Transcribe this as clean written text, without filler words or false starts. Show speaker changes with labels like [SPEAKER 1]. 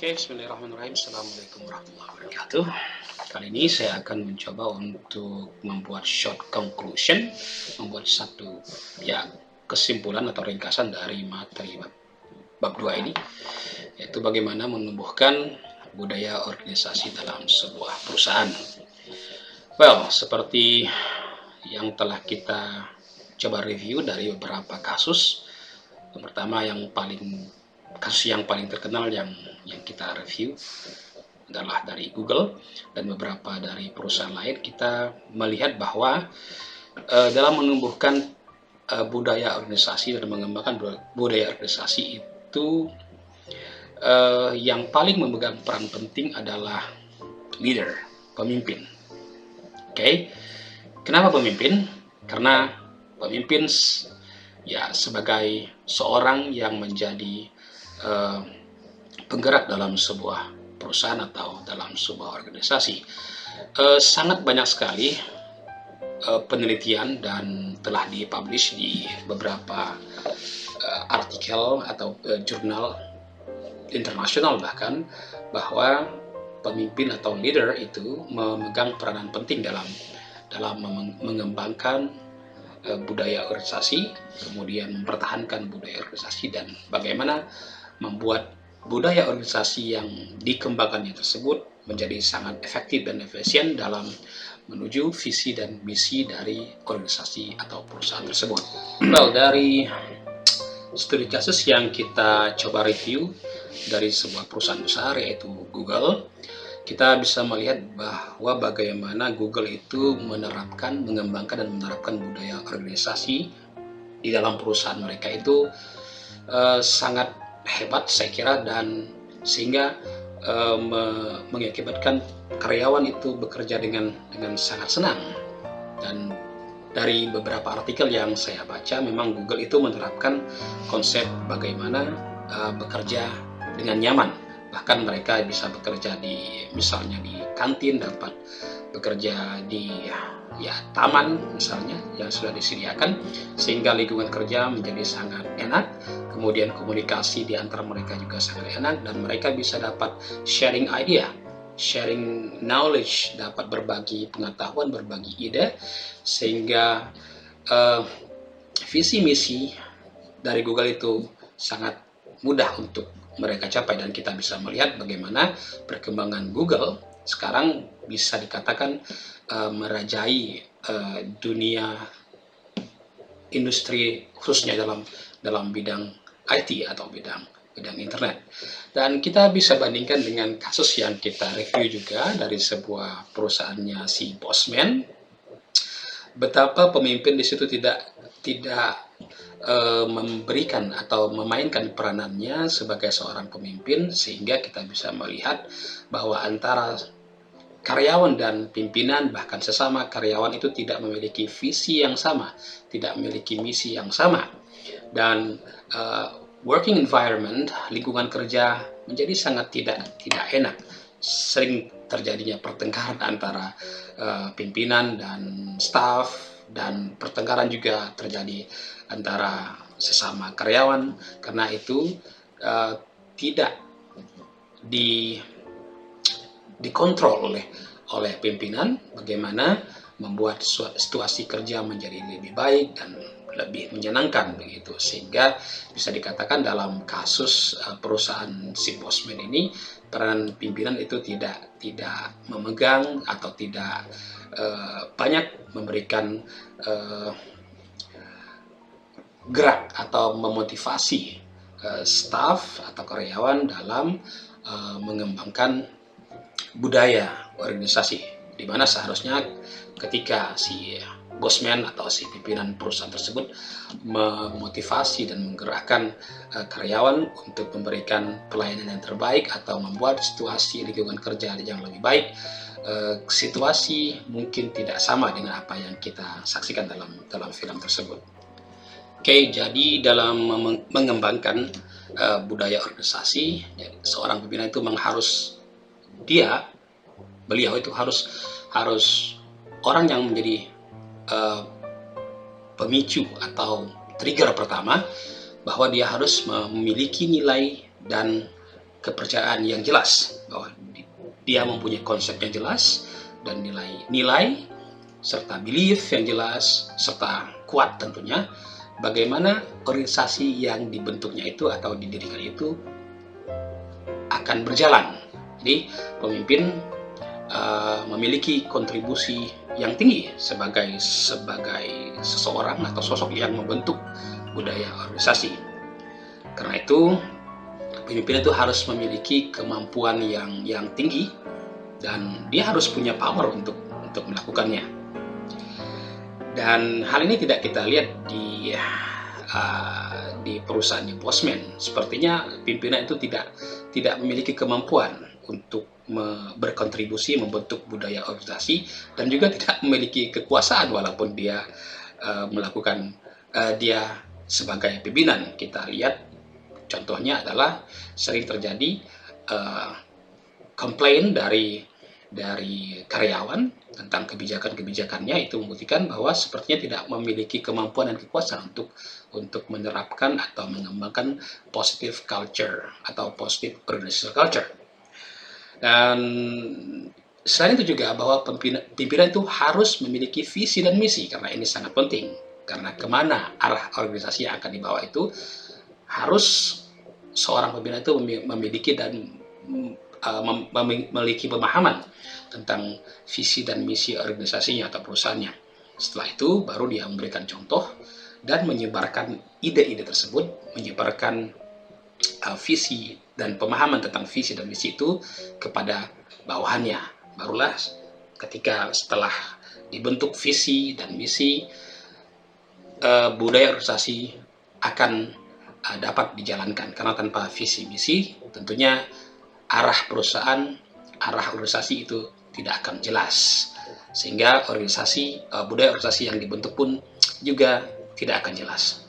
[SPEAKER 1] Oke, bismillahirrahmanirrahim. Assalamualaikum warahmatullahi wabarakatuh. Kali ini saya akan mencoba untuk membuat short conclusion, membuat satu kesimpulan atau ringkasan dari materi bab 2 ini, yaitu bagaimana menumbuhkan budaya organisasi dalam sebuah perusahaan. Well, seperti yang telah kita coba review dari beberapa kasus. Yang pertama, kasus yang paling terkenal yang kita review adalah dari Google dan beberapa dari perusahaan lain. Kita melihat bahwa dalam menumbuhkan budaya organisasi dan mengembangkan budaya organisasi itu yang paling memegang peran penting adalah leader, pemimpin. Oke, kenapa pemimpin? Karena pemimpin sebagai seorang yang menjadi penggerak dalam sebuah perusahaan atau dalam sebuah organisasi. Sangat banyak sekali penelitian dan telah dipublish di beberapa artikel atau jurnal internasional bahkan, bahwa pemimpin atau leader itu memegang peranan penting dalam mengembangkan budaya organisasi, kemudian mempertahankan budaya organisasi, dan bagaimana membuat budaya organisasi yang dikembangkannya tersebut menjadi sangat efektif dan efisien dalam menuju visi dan misi dari organisasi atau perusahaan tersebut. Well, dari studi kasus yang kita coba review dari sebuah perusahaan besar yaitu Google, kita bisa melihat bahwa bagaimana Google itu mengembangkan dan menerapkan budaya organisasi di dalam perusahaan mereka itu sangat hebat saya kira, dan sehingga mengakibatkan karyawan itu bekerja dengan sangat senang. Dan dari beberapa artikel yang saya baca, memang Google itu menerapkan konsep bagaimana bekerja dengan nyaman. Bahkan mereka bisa bekerja misalnya di kantin, dapat bekerja di taman misalnya yang sudah disediakan, sehingga lingkungan kerja menjadi sangat enak. Kemudian komunikasi di antara mereka juga sangat enak, dan mereka bisa dapat sharing idea, sharing knowledge, dapat berbagi pengetahuan, berbagi ide, sehingga visi misi dari Google itu sangat mudah untuk mereka capai. Dan kita bisa melihat bagaimana perkembangan Google sekarang bisa dikatakan merajai dunia industri, khususnya dalam bidang IT atau bidang internet. Dan kita bisa bandingkan dengan kasus yang kita review juga dari sebuah perusahaannya si Bosman, betapa pemimpin di situ tidak memberikan atau memainkan peranannya sebagai seorang pemimpin, sehingga kita bisa melihat bahwa antara karyawan dan pimpinan, bahkan sesama karyawan, itu tidak memiliki visi yang sama, tidak memiliki misi yang sama, dan working environment, lingkungan kerja menjadi sangat tidak enak. Sering terjadinya pertengkaran antara pimpinan dan staff, dan pertengkaran juga terjadi antara sesama karyawan. Karena itu tidak dikontrol oleh pimpinan bagaimana membuat situasi kerja menjadi lebih baik dan lebih menyenangkan begitu, sehingga bisa dikatakan dalam kasus perusahaan si Bosman ini, peran pimpinan itu tidak memegang atau tidak banyak memberikan gerak atau memotivasi staff atau karyawan dalam mengembangkan budaya organisasi, di mana seharusnya ketika si Bosman atau si pimpinan perusahaan tersebut memotivasi dan menggerakkan karyawan untuk memberikan pelayanan yang terbaik atau membuat situasi lingkungan kerja yang lebih baik, situasi mungkin tidak sama dengan apa yang kita saksikan dalam film tersebut. Oke, jadi dalam mengembangkan budaya organisasi, seorang pimpinan itu beliau itu harus orang yang menjadi pemicu atau trigger pertama, bahwa dia harus memiliki nilai dan kepercayaan yang jelas, bahwa dia mempunyai konsep yang jelas dan nilai-nilai serta belief yang jelas serta kuat tentunya, bagaimana organisasi yang dibentuknya itu atau didirikan itu akan berjalan. Jadi pemimpin memiliki kontribusi yang tinggi sebagai seseorang atau sosok yang membentuk budaya organisasi. Karena itu pemimpin itu harus memiliki kemampuan yang tinggi dan dia harus punya power untuk melakukannya. Dan hal ini tidak kita lihat di perusahaannya Bosman. Sepertinya pimpinan itu tidak memiliki kemampuan untuk berkontribusi membentuk budaya organisasi dan juga tidak memiliki kekuasaan walaupun dia melakukan dia sebagai pimpinan. Kita lihat contohnya adalah sering terjadi komplain dari karyawan tentang kebijakan-kebijakannya, itu membuktikan bahwa sepertinya tidak memiliki kemampuan dan kekuasaan untuk menerapkan atau mengembangkan positive culture atau positive organizational culture. Dan selain itu juga bahwa pimpinan itu harus memiliki visi dan misi, karena ini sangat penting. Karena kemana arah organisasi yang akan dibawa itu harus seorang pimpinan itu memiliki dan memiliki pemahaman tentang visi dan misi organisasinya atau perusahaannya. Setelah itu baru dia memberikan contoh dan menyebarkan ide-ide tersebut, menyebarkan visi dan pemahaman tentang visi dan misi itu kepada bawahannya. Barulah ketika setelah dibentuk visi dan misi, budaya organisasi akan dapat dijalankan. Karena tanpa visi misi tentunya arah perusahaan, arah organisasi itu tidak akan jelas, sehingga budaya organisasi yang dibentuk pun juga tidak akan jelas.